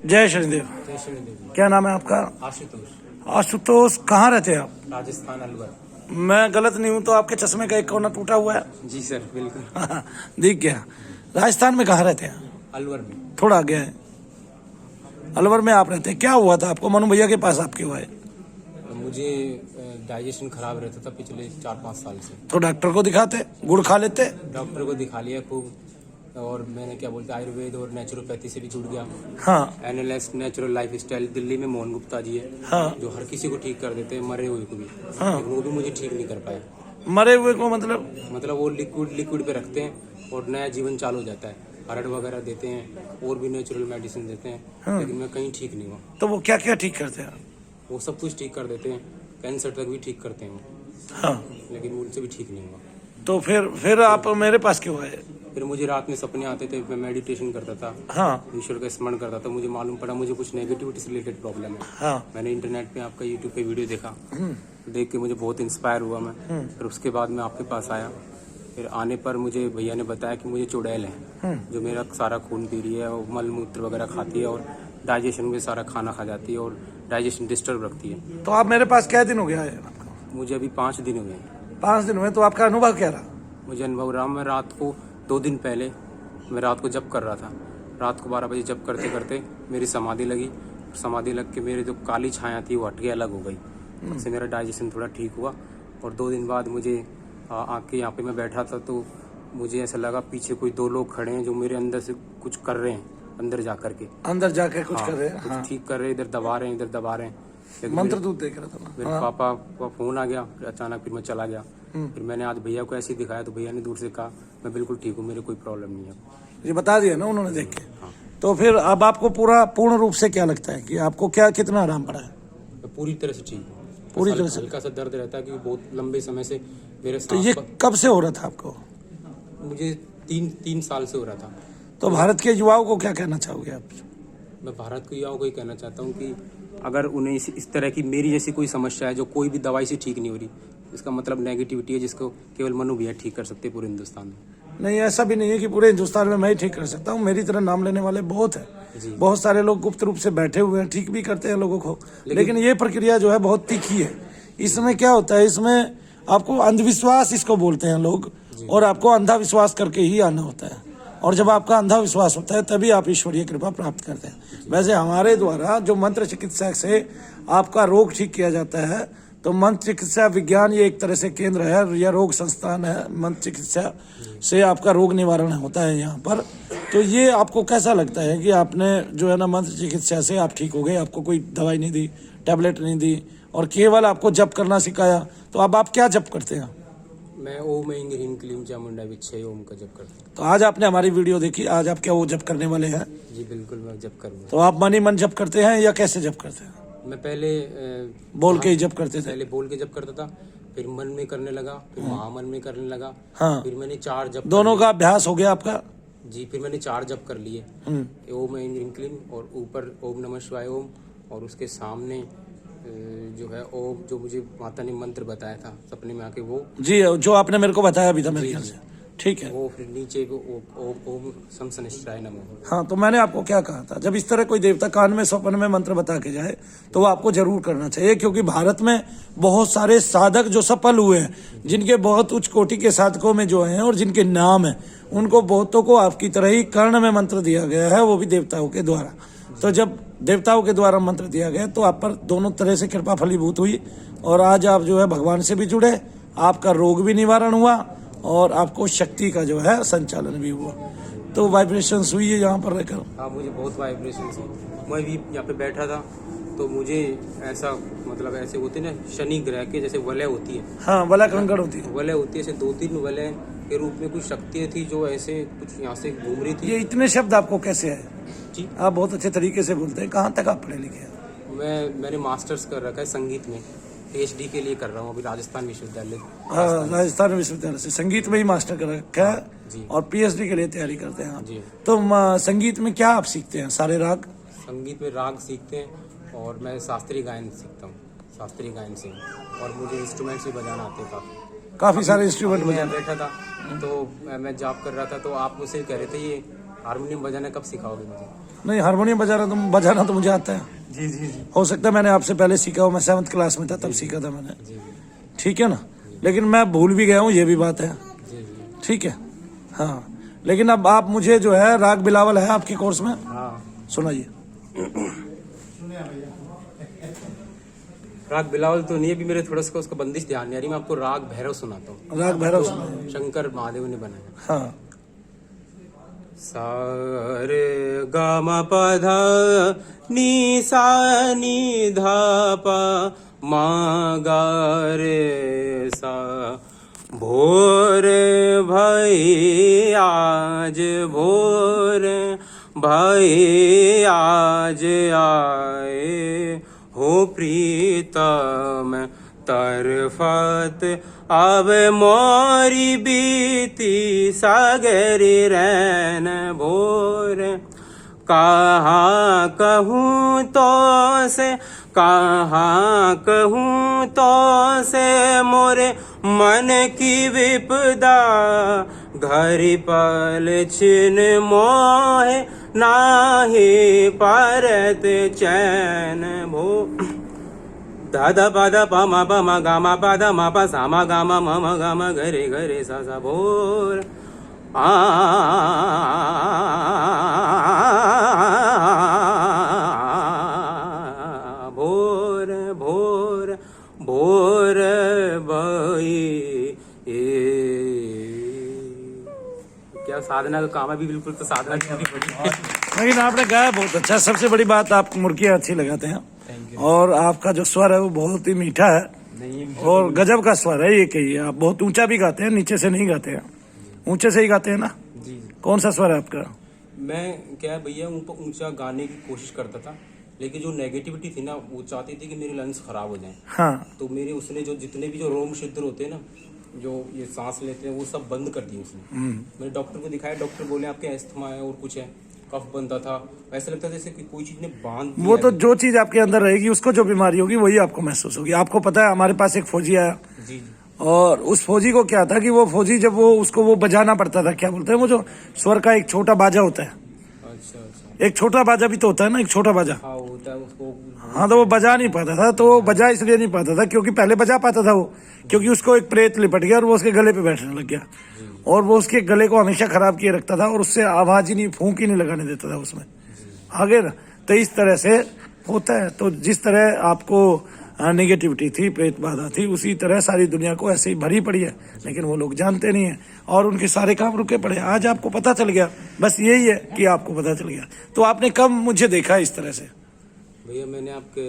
जय शनिदेव। जय शनिदेव। क्या नाम है आपका? आशुतोष। आशुतोष, कहाँ रहते हैं आप? राजस्थान, अलवर। मैं गलत नहीं हूँ तो आपके चश्मे का एक कोना टूटा हुआ है। जी सर, बिल्कुल। दिख गया। राजस्थान में कहाँ रहते हैं? अलवर में। थोड़ा आगे है। अलवर में आप रहते हैं। क्या हुआ था आपको? मनु भैया के पास आप क्यों आए? मुझे डाइजेशन खराब रहता था पिछले 4-5 साल से। तो डॉक्टर को दिखाते, गुड़ खा लेते। डॉक्टर को दिखा लिया खूब, और मैंने क्या बोलते आयुर्वेद और नेचुरोपैथी से भी जुड़ गया। हाँ NLS natural life style, Delhi में मोहन गुप्ता जी है। हाँ जो हर किसी को ठीक कर देते हैं, मरे हुए को भी। हाँ। लेकिन वो भी मुझे ठीक नहीं कर पाए। मरे हुए को मतलब वो लिक्विड पे रखते हैं और नया जीवन चालू हो जाता है। हरड़ वगैरह देते हैं और भी नेचुरल मेडिसिन देते हैं। हाँ। लेकिन मैं कहीं ठीक नहीं हुआ। तो वो क्या क्या ठीक करते हैं? वो सब कुछ ठीक कर देते हैं, कैंसर तक भी ठीक करते हैं वो। हाँ। लेकिन उनसे भी ठीक नहीं हुआ। तो फिर आप मेरे पास क्यों आए? फिर मुझे रात में सपने आते थे, मैं मेडिटेशन करता था। हाँ ईश्वर का स्मरण करता था। मुझे मालूम पड़ा मुझे कुछ नेगेटिविटी से रिलेटेड प्रॉब्लम है। हाँ। मैंने इंटरनेट पे आपका यूट्यूब पे वीडियो देखा, देख के मुझे बहुत इंस्पायर हुआ मैं। फिर उसके बाद मैं आपके पास आया। फिर आने पर मुझे भैया ने बताया कि मुझे चुड़ैल है, जो मेरा सारा खून पी रही है और मल मूत्र वगैरह खाती है और डाइजेशन में सारा खाना खा जाती है और डाइजेशन डिस्टर्ब रखती है। तो आप मेरे पास क्या दिन हो गया है आपको? मुझे अभी 5 दिन हुए हैं। 5 दिन हुए। तो आपका अनुभव क्या रहा? मुझे अनुभव रहा, मैं रात को 2 दिन पहले मैं रात को जप कर रहा था। रात को 12 बजे जप करते करते मेरी समाधि लगी। समाधि लग के मेरी जो काली छाया थी वो हट के अलग हो गई। उससे मेरा डाइजेशन थोड़ा ठीक हुआ। और 2 दिन बाद मुझे आके यहाँ पे मैं बैठा था तो मुझे ऐसा लगा पीछे कोई 2 लोग खड़े हैं जो मेरे अंदर से कुछ कर रहे हैं, अंदर जाकर के कुछ कर रहे हैं। कुछ ठीक कर रहे हैं, इधर दबा रहे हैं, इधर दबा रहे हैं। मंत्र दूध देख रहा था। मेरे पापा का फोन आ गया, फिर अचानक फिर मैं चला गया। फिर मैंने आज भैया को ऐसे ही दिखाया तो भैया ने दूर से कहा मैं बिल्कुल ठीक हूँ, मेरे कोई प्रॉब्लम नहीं है। ये बता दिया ना उन्होंने देख के। तो फिर अब आपको पूर्ण रूप से क्या लगता है कि आपको कितना आराम पड़ा है? मैं पूरी तरह से ठीक हूँ। पूरी तरह से? हल्का सा दर्द रहता है क्योंकि बहुत लंबे समय से मेरे तो ये कब से हो रहा था आपको? मुझे 3 साल से हो रहा था। तो भारत के युवाओं को क्या कहना चाहोगे आप? मैं भारत के युवाओं को ही कहना चाहता हूँ कि अगर उन्हें इस तरह की मेरी जैसी कोई समस्या है जो कोई भी दवाई से ठीक नहीं हो रही, इसका मतलब नेगेटिविटी है जिसको केवल मनु भैया ठीक कर सकते पूरे हिंदुस्तान में। नहीं, ऐसा भी नहीं है कि पूरे हिंदुस्तान में मैं ही ठीक कर सकता हूँ। मेरी तरह नाम लेने वाले बहुत हैं। बहुत सारे लोग गुप्त रूप से बैठे हुए हैं, ठीक भी करते हैं लोगों को। लेकिन ये प्रक्रिया जो है बहुत तीखी है। इसमें क्या होता है, इसमें आपको अंधविश्वास इसको बोलते हैं लोग, और आपको अंधाविश्वास करके ही आना होता है। और जब आपका अंधाविश्वास होता है तभी आप ईश्वरीय कृपा प्राप्त करते हैं। वैसे हमारे द्वारा जो मंत्र चिकित्सा से आपका रोग ठीक किया जाता है, तो मंत्र चिकित्सा विज्ञान ये एक तरह से केंद्र है या रोग संस्थान है। मंत्र चिकित्सा से आपका रोग निवारण होता है यहाँ पर। तो ये आपको कैसा लगता है कि आपने जो है ना मंत्र चिकित्सा से आप ठीक हो गए, आपको कोई दवाई नहीं दी, टैबलेट नहीं दी, और केवल आपको जप करना सिखाया? तो अब आप क्या जप करते हैं? मैं ओम ऐं ह्रीं क्लीं चामुंडा विच्छे ओम का जप करता हूँ। तो आज आपने हमारी वीडियो देखी, आज आप क्या वो जप करने वाले हैं? जी बिल्कुल, मैं जप करूँगा। तो आप मन ही मन जप करते हैं या कैसे जप करते हैं? मैं पहले बोल के ही जप करते थे? पहले बोल के जप करता था, फिर मन में करने लगा, फिर महामन में करने लगा। हाँ। फिर मैंने 4 जप दोनों का अभ्यास हो गया आपका? जी, फिर मैंने 4 जप कर लिए। ओम ऐं ह्रीं क्लीं, और ऊपर ओम नमः शिवाय ओम, और उसके सामने जो है ओम, जो मुझे माता ने मंत्र बताया था सपने में आके, वो जी जो आपने मेरे को बताया भी था मेरे ख्याल से। ठीक है। वो फिर नीचे ओम शम शनिश्चराय नमः। हाँ, तो मैंने आपको क्या कहा था, जब इस तरह कोई देवता कान में स्वप्न में मंत्र बता के जाए तो वो आपको जरूर करना चाहिए, क्योंकि भारत में बहुत सारे साधक जो सफल हुए हैं, जिनके बहुत उच्च कोटि के साधकों में जो हैं और जिनके नाम है, उनको बहुतों को आपकी तरह ही कर्ण में मंत्र दिया गया है, वो भी देवताओं के द्वारा। तो जब देवताओं के द्वारा मंत्र दिया गया तो आप पर दोनों तरह से कृपा फलीभूत हुई, और आज आप जो है भगवान से भी जुड़े, आपका रोग भी निवारण हुआ, और आपको शक्ति का जो है संचालन भी हुआ। तो वाइब्रेशन हुई है यहाँ पर रहकर? हाँ, मुझे बहुत वाइब्रेशन हुई। मैं भी यहाँ पे बैठा था तो मुझे ऐसा, मतलब ऐसे होते ना शनि ग्रह के जैसे वलय होती है। हाँ, वलय कंकड़ होती है। वलय होती है, ऐसे 2-3 वलय के रूप में कुछ शक्तियाँ थी जो ऐसे कुछ यहाँ से घूम रही थी। ये इतने शब्द आपको कैसे आए? जी, आप बहुत अच्छे तरीके से बोलते हैं। कहाँ तक आप पढ़े लिखे हैं? मैंने मास्टर्स कर रखा है संगीत में, PhD के लिए कर रहा हूँ अभी राजस्थान विश्वविद्यालय। राजस्थान विश्वविद्यालय से संगीत में ही मास्टर कर रखा है, जी। और PhD के लिए तैयारी करते हैं आप। जी। तो संगीत में क्या आप सीखते हैं? सारे राग? संगीत में राग सीखते हैं, और मैं शास्त्रीय गायन सीखता हूँ, शास्त्रीय गायन से। और मुझे इंस्ट्रूमेंट्स भी बजाना आते हैं काफी सारे इंस्ट्रूमेंट मैं बैठा था तो मैं जॉब कर रहा था, तो आप मुझसे कह रहे थे ये हारमोनियम बजाना कब सिखाओगे मुझे? नहीं, हारमोनियम बजाना तो मुझे आता है। जी जी जी हो सकता है मैंने आपसे पहले सीखा हो, मैं 7th क्लास में था तब सीखा था मैंने। जी ठीक है ना, लेकिन मैं भूल भी गया हूँ, ये भी बात है। जी जी। ठीक है, हाँ। लेकिन अब आप मुझे जो है राग बिलावल है आपके कोर्स में, हाँ, सुनाइए। राग बिलावल तो नहीं है, अभी मेरे थोड़ा सा उसका बंदिश ध्यान नहीं आ रही। मैं आपको राग भैरव सुनाता हूँ। राग भैरव सुनाइए। शंकर महादेव ने बनाया। हाँ। सा रे ग म प ध नि सा नि ध प म ग रे सा। भोर भई आज भोर भई आज आए हो प्रीतम तरफत अब मोरी बीती सागरी रैन भोर। कहाँ कहूँ तो से कहाँ कहूँ तो से मोरे मन की विपदा। घरी पल छिन मोहे नाही परत चैन भो। दा दा पा दा पा मा पा मा गा मा पा दा मा पा सा मा गा मा म गा मा घरे घरे सा सा भोर। भोर भोर भोर भई। क्या साधना का काम है भी, बिल्कुल तो साधना पूरी पड़ी। लेकिन आपने गाया बहुत अच्छा। सबसे बड़ी बात, आप मुर्गियाँ अच्छी लगाते हैं थैंक यू। और आपका जो स्वर है वो बहुत ही मीठा है नहीं, और गजब का स्वर है। ये कहिए, आप बहुत ऊंचा भी गाते हैं, नीचे से नहीं गाते हैं, ऊंचे से ही गाते हैं ना। जी जी। कौन सा स्वर है आपका? मैं क्या है भैया, ऊंचा गाने की कोशिश करता था, लेकिन जो नेगेटिविटी थी ना, वो चाहती थी कि मेरे लंग्स खराब हो जाएं। हाँ। तो मेरे उसने जो जितने भी जो रोम छिद्र होते हैं ना, जो ये सांस लेते हैं, वो सब बंद कर दिए उसने। मैंने डॉक्टर को दिखाया, डॉक्टर बोले आपके अस्थमा है और कुछ है, कफ बनता था। ऐसा लगता था जैसे कि कोई चीज ने बांध दिया वो तो है। जो चीज आपके अंदर रहेगी उसको जो बीमारी होगी वही आपको महसूस होगी। आपको पता है, हमारे पास एक फौजी आया जी जी और उस फौजी को क्या था कि वो फौजी जब वो उसको वो बजाना पड़ता था, क्या बोलते हैं वो जो स्वर का एक छोटा बाजा होता है, अच्छा अच्छा। एक छोटा बाजा भी तो होता है ना, एक छोटा बाजा। हाँ होता है उसको। हाँ, तो वो बजा नहीं पाता था। तो वो बजा इसलिए नहीं पाता था क्योंकि पहले बजा पाता था वो, क्योंकि उसको एक प्रेत लिपट गया और वो उसके गले पे बैठने लग गया और वो उसके गले को हमेशा खराब किए रखता था और उससे आवाज ही नहीं, फूंक ही नहीं लगाने देता था उसमें आगे ना। तो इस तरह से होता है। तो जिस तरह आपको नेगेटिविटी थी, प्रेत बाधा थी, उसी तरह सारी दुनिया को ऐसे ही भरी पड़ी है, लेकिन वो लोग जानते नहीं है और उनके सारे काम रुके पड़े। आज आपको पता चल गया, बस यही है कि आपको पता चल गया। तो आपने कब मुझे देखा इस तरह से? भैया मैंने आपके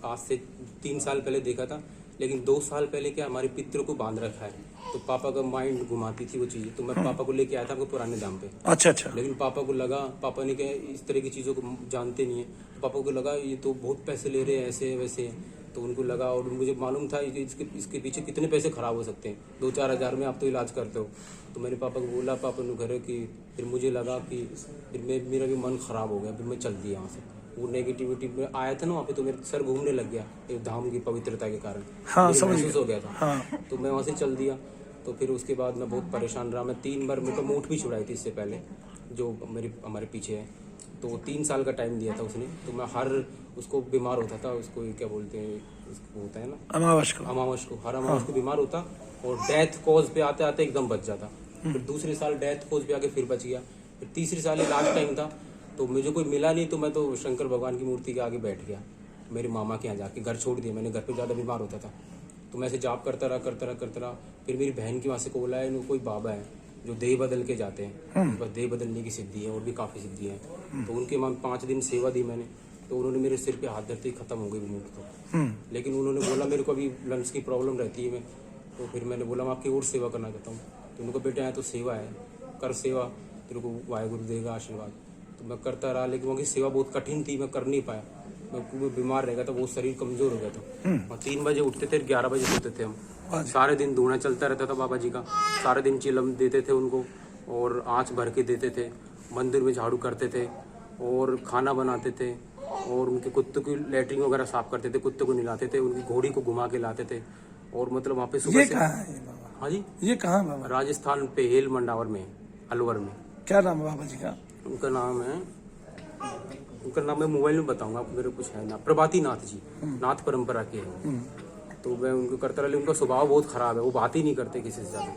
आज से 3 साल पहले देखा था, लेकिन 2 साल पहले क्या हमारे पितरों को बांध रखा है, तो पापा का माइंड घुमाती थी वो चीज़ें। तो मैं पापा को लेके आया था आपको पुराने दाम पे। अच्छा अच्छा। लेकिन पापा को लगा, पापा ने क्या इस तरह की चीज़ों को जानते नहीं है, तो पापा को लगा ये तो बहुत पैसे ले रहे हैं ऐसे वैसे। तो उनको लगा, और मुझे मालूम था इसके पीछे कितने पैसे खराब हो सकते हैं, 2-4 हज़ार में आप तो इलाज करते हो। तो मैंने पापा को बोला, पापा ने घर कि फिर मुझे लगा कि फिर मेरा भी मन ख़राब हो गया, फिर मैं चल दिया यहाँ से। वो नेगेटिविटी में आया था ना वहाँ पे, तो मेरे सर घूमने लग गया एक धाम की पवित्रता के कारण। हाँ, समझ महसूस हो गया था। हाँ। तो मैं वहाँ से चल दिया। तो फिर उसके बाद मैं बहुत परेशान रहा। मैं 3 बार मेरे को मूठ भी छुड़ाई थी इससे पहले, जो हमारे पीछे है। तो 3 साल का टाइम दिया था उसने। तो मैं हर उसको बीमार होता था, उसको क्या बोलते हैं, उसको होता है ना अमावस को, हर अमावस को बीमार होता और डेथ कॉज पे आते आते एकदम बच जाता। फिर दूसरे साल डेथ कॉज पे आके फिर बच गया। फिर तीसरे साल ही लास्ट टाइम था, तो मुझे कोई मिला नहीं, तो मैं तो शंकर भगवान की मूर्ति के आगे बैठ गया, मेरे मामा के यहाँ जाके। घर छोड़ दिया मैंने, घर पे ज़्यादा बीमार होता था। तो मैं ऐसे जाप करता रहा। फिर मेरी बहन की वहाँ से कॉल आया, कोई बाबा है जो देह बदल के जाते हैं, बस देह बदलने की सिद्धि है और भी काफ़ी सिद्धि है। तो उनके वहाँ 5 दिन सेवा दी मैंने। तो उन्होंने मेरे सिर पे हाथ धरते ही खत्म हो गई मूर्त तो। लेकिन उन्होंने बोला मेरे को अभी लंग्स की प्रॉब्लम रहती है मैं। तो फिर मैंने बोला मैं आपकी और सेवा करना चाहता हूँ। तो उनको बेटा है तो सेवा है, कर सेवा, तेरे को वाहेगुरु देगा आशीर्वाद। तो मैं करता रहा, लेकिन उनकी सेवा बहुत कठिन थी, मैं कर नहीं पाया। मैं बीमार रह गया था, बहुत शरीर कमजोर हो गया था। और 3 बजे उठते थे, 11 बजे सोते थे हम। सारे दिन धुआं चलता रहता था बाबा जी का। सारे दिन चिलम देते थे उनको और आँच भर के देते थे। मंदिर में झाड़ू करते थे और खाना बनाते थे और उनके कुत्तों की लैट्रिन वगैरह साफ करते थे, कुत्तों को नहलाते थे, उनकी घोड़ी को घुमा के लाते थे। और मतलब वहाँ पे सुबह से। कहाँ है ये बाबा? हाँ जी, ये कहाँ है बाबा? राजस्थान पे हेल मंडावर में, अलवर में। क्या नाम है बाबा जी का? उनका नाम है उनका नाम मैं मोबाइल में बताऊंगा आपको, मेरे कुछ है ना, प्रभाती नाथ जी, नाथ परंपरा के हैं। तो मैं उनको करता रहा, उनका स्वभाव बहुत खराब है, वो बात ही नहीं करते किसी से ज्यादा,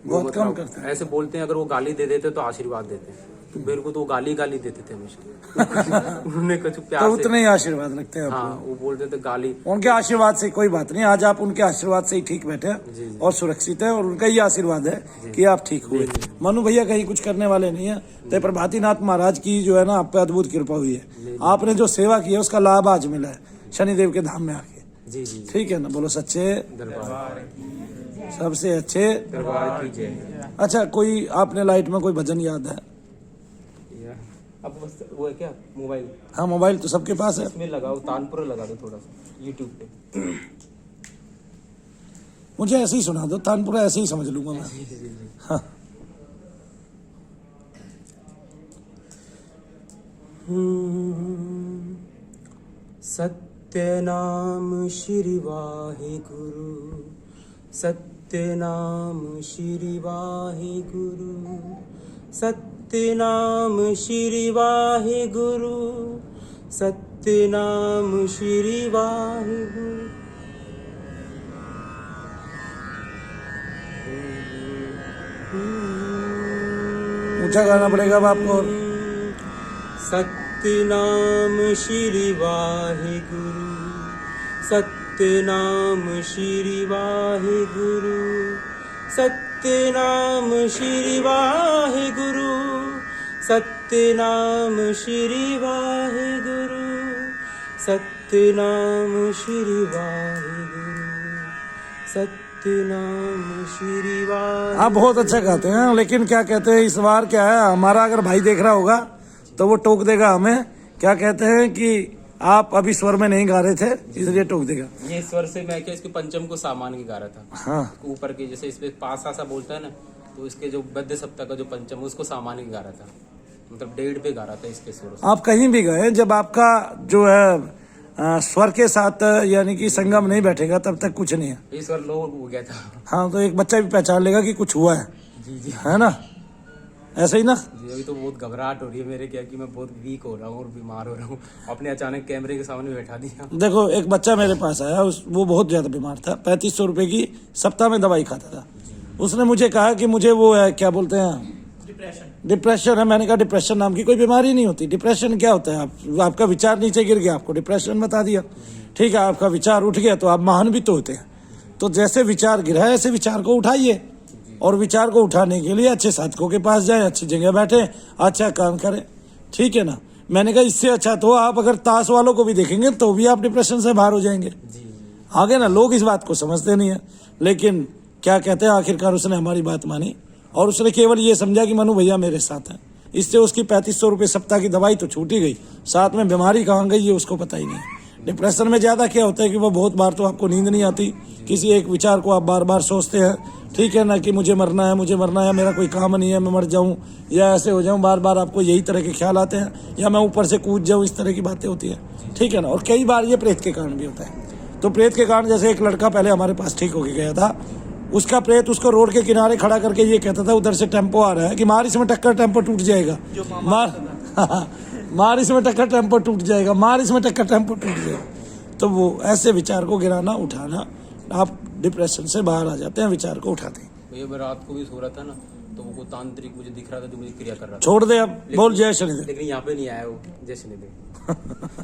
बहुत कम करते हैं। ऐसे बोलते हैं, अगर वो गाली दे देते तो आशीर्वाद देते हैं, तो मेरे को तो वो गाली देते थे हमेशा। उन्होंने कुछ तो प्यार से, उतने ही आशीर्वाद लगते हैं हाँ आपको। वो बोलते थे गाली। उनके आशीर्वाद से कोई बात नहीं, आज आप उनके आशीर्वाद से ही ठीक बैठे हैं और सुरक्षित है, और उनका ही आशीर्वाद है कि आप ठीक हुए। मनु भैया कहीं कुछ करने वाले नहीं है, तो प्रभातीनाथ महाराज की जो है ना आप पे अद्भुत कृपा हुई है। आपने जो सेवा की है उसका लाभ आज मिला है शनिदेव के धाम में आके। जी जी, ठीक है ना, बोलो सच्चे दरबार सबसे अच्छे दरबार की जय। अच्छा, कोई आपने लाइट में कोई भजन याद है? अब बस वो है क्या मोबाइल, हाँ, मोबाइल तो सबके पास है। इसमें लगाओ, तानपुरा लगा दो थोड़ा सा यूट्यूब पे। मुझे ऐसे ही सुना दो, तानपुरा ऐसे ही समझ लूंगा मैं। हाँ। सत्यनाम श्री वाहे गुरु, सत्यनाम श्री वाहे गुरु, सत्यनाम श्री वाहे गुरु, सत्यनाम श्री वाहे गुरु। ऊंचा गाना पड़ेगा अब आपको। और सत्यनाम श्री वाहे गुरु, सत्यनाम श्री वाहे गुरु, सत्यनाम श्री वाहे गुरु, सत्यनाम श्री वाहे गुरु, सत्यनाम श्री वाहे गुरु, सत्यनाम श्री वाहे। आप बहुत अच्छा गाते हैं, लेकिन क्या कहते हैं इस बार क्या है, हमारा अगर भाई देख रहा होगा तो वो टोक देगा हमें। क्या कहते हैं कि आप अभी स्वर में नहीं गा रहे थे, इसलिए टोक देगा। ये स्वर से मैं क्या इसके पंचम को सामान की गा रहा था। हाँ, ऊपर के जैसे इसमें पास आसा बोलता है ना, तो इसके जो बद्ध सप्ताह का जो पंचम उसको सामान की गा रहा था, मतलब 1.5 पे गा रहा था इसके स्वर से। आप कहीं भी गए, जब आपका जो है स्वर के साथ यानी कि संगम नहीं बैठेगा तब तक कुछ नहीं है। ये स्वर लो हो गया था। हाँ, तो एक बच्चा भी पहचान लेगा कि कुछ हुआ है। जी जी, है ना, ऐसे ही ना। जी अभी तो बहुत घबराहट हो रही है मेरे, क्या कि मैं बहुत वीक हो रहा हूँ और बीमार हो रहा हूँ। आपने अचानक कैमरे के सामने बैठा दिया। देखो, एक बच्चा मेरे पास आया, वो बहुत ज्यादा बीमार था, 3500 रुपए की सप्ताह में दवाई खाता था। उसने मुझे कहा कि मुझे वो है, क्या बोलते हैं, डिप्रेशन है। मैंने कहा डिप्रेशन नाम की कोई बीमारी नहीं होती। डिप्रेशन क्या होता है, आपका विचार नीचे गिर गया, आपको डिप्रेशन बता दिया। ठीक है, आपका विचार उठ गया तो आप महान भी तो होते हैं। तो जैसे विचार गिरा है ऐसे विचार को उठाइए, और विचार को उठाने के लिए अच्छे साधकों के पास जाए, अच्छी जगह बैठे, अच्छा काम करें। ठीक है ना। मैंने कहा इससे अच्छा तो आप अगर ताश वालों को भी देखेंगे तो भी आप डिप्रेशन से बाहर हो जाएंगे। आगे ना, लोग इस बात को समझते नहीं है, लेकिन क्या कहते हैं, आखिरकार उसने हमारी बात मानी और उसने केवल ये समझा कि मनु भैया मेरे साथ हैं। इससे उसकी 3500 रुपये सप्ताह की दवाई तो छूट ही गई, साथ में बीमारी कहाँ गई ये उसको पता ही नहीं। डिप्रेशन में ज़्यादा क्या होता है कि वो बहुत बार तो आपको नींद नहीं आती, किसी एक विचार को आप बार बार सोचते हैं। ठीक है ना, कि मुझे मरना है, मुझे मरना है, मेरा कोई काम नहीं है, मैं मर जाऊं या ऐसे हो जाऊं, बार बार आपको यही तरह के ख्याल आते हैं, या मैं ऊपर से कूद जाऊं, इस तरह की बातें होती है। ठीक है ना। और कई बार ये प्रेत के कारण भी होता है। तो प्रेत के कारण, जैसे एक लड़का पहले हमारे पास ठीक होके गया था, उसका प्रेत उसको रोड के किनारे खड़ा करके ये कहता था, उधर से टेम्पो आ रहा है कि मार इसमें टक्कर, टेम्पो टूट जाएगा, मार इसमें टक्कर, टेम्पो टूट जाएगा, मार इसमें टक्कर, टेम्पो टूट जाएगा। तो वो ऐसे विचार को गिराना, उठाना, आप डिप्रेशन से बाहर आ जाते हैं, विचार को उठाते हैं। भैया मैं रात को भी सो रहा था ना, तो वो तांत्रिक मुझे दिख रहा था जो मुझे क्रिया कर रहा था। छोड़ दे अब, बोल जय शनिदेव। लेकिन यहाँ पे नहीं आया वो, जय शनिदेव।